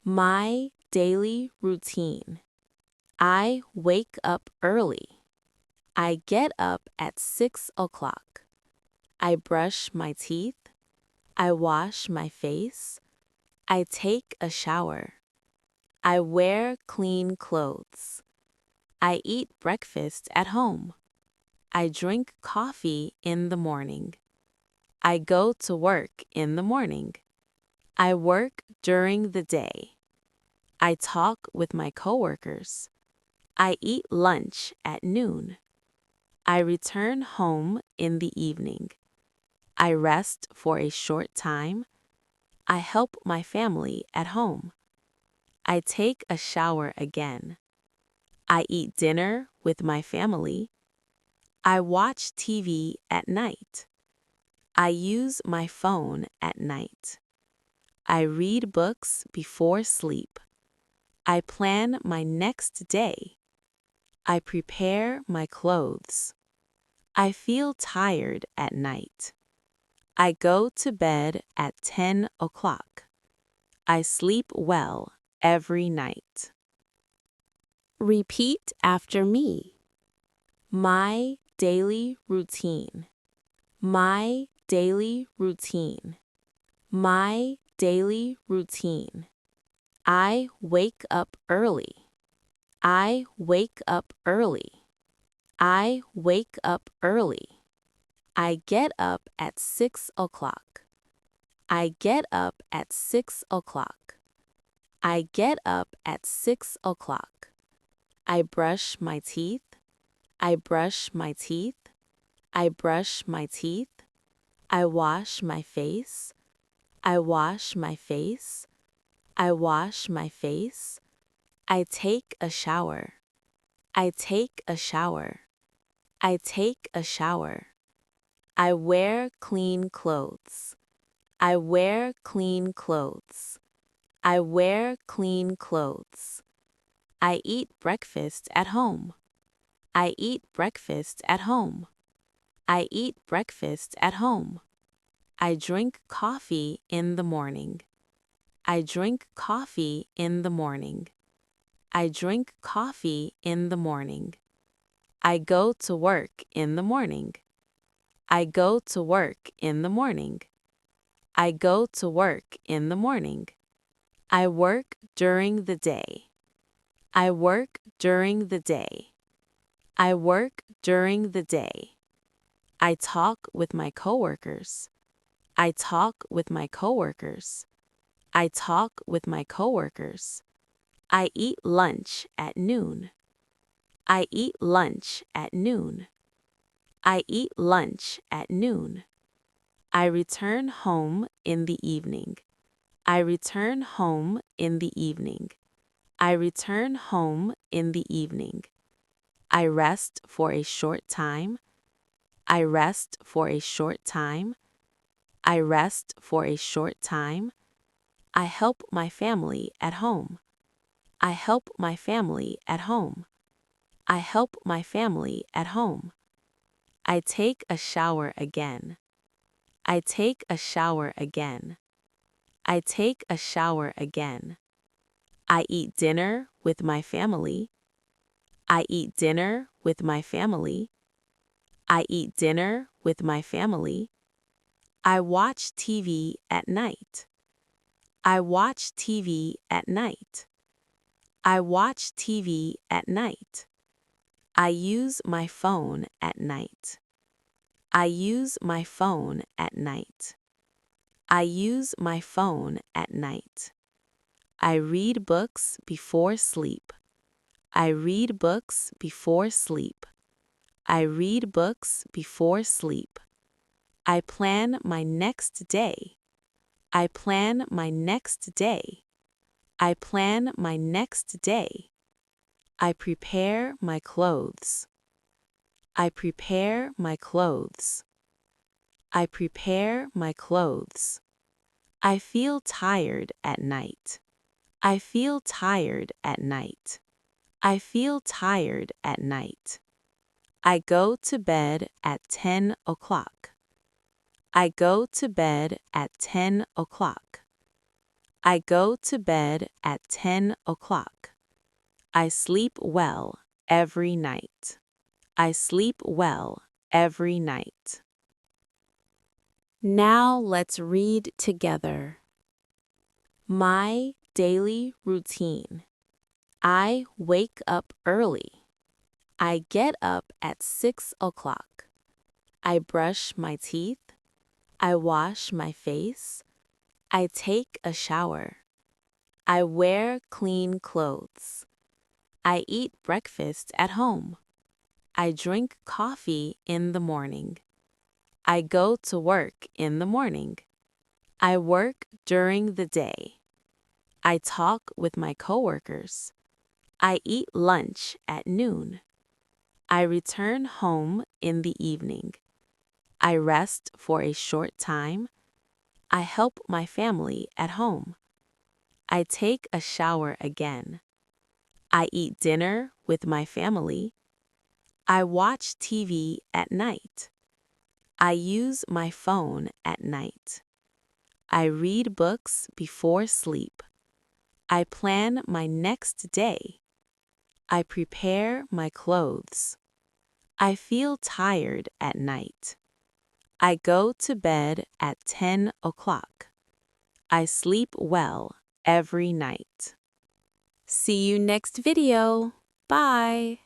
My daily routine. I wake up early. I get up at 6 o'clock. I brush my teeth. I wash my face. I take a shower. I wear clean clothes. I eat breakfast at home. I drink coffee in the morning. I go to work in the morning. I work during the day. I talk with my coworkers. I eat lunch at noon. I return home in the evening. I rest for a short time. I help my family at home. I take a shower again. I eat dinner with my family. I watch TV at night. I use my phone at night. I read books before sleep. I plan my next day. I prepare my clothes. I feel tired at night. I go to bed at 10 o'clock. I sleep well every night. Repeat after me. My daily routine. My daily routine. My daily routine. I wake up early. I wake up early. I wake up early. I get up at 6 o'clock. I get up at 6 o'clock. I get up at 6 o'clock. I brush my teeth. I brush my teeth. I brush my teeth. I wash my face. I wash my face. I wash my face. I take a shower. I take a shower. I take a shower. I wear clean clothes. I wear clean clothes. I wear clean clothes. I eat breakfast at home. I eat breakfast at home. I eat breakfast at home. I drink coffee in the morning. I drink coffee in the morning. I drink coffee in the morning. I go to work in the morning. I go to work in the morning. I go to work in the morning. I work during the day. I work during the day. I work during the day. I talk with my coworkers. I talk with my coworkers. I talk with my coworkers. I eat lunch at noon. I eat lunch at noon. I eat lunch at noon. I return home in the evening. I return home in the evening. I return home in the evening. I rest for a short time. I rest for a short time. I rest for a short time. I help my family at home. I help my family at home. I help my family at home. I take a shower again. I take a shower again. I take a shower again. I eat dinner with my family. I eat dinner with my family. I eat dinner with my family. I watch TV at night. I watch TV at night. I watch TV at night. I use my phone at night. I use my phone at night. I use my phone at night. I read books before sleep. I read books before sleep. I read books before sleep. I plan my next day. I plan my next day. I plan my next day. I prepare my clothes. I prepare my clothes. I prepare my clothes. I feel tired at night. I feel tired at night. I feel tired at night. I go to bed at 10 o'clock. I go to bed at 10 o'clock. I go to bed at 10 o'clock. I sleep well every night. I sleep well every night. Now let's read together. My daily routine. I wake up early. I get up at 6 o'clock. I brush my teeth. I wash my face. I take a shower. I wear clean clothes. I eat breakfast at home. I drink coffee in the morning. I go to work in the morning. I work during the day. I talk with my coworkers. I eat lunch at noon. I return home in the evening. I rest for a short time. I help my family at home. I take a shower again. I eat dinner with my family. I watch TV at night. I use my phone at night. I read books before sleep. I plan my next day. I prepare my clothes. I feel tired at night. I go to bed at 10 o'clock. I sleep well every night. See you next video. Bye.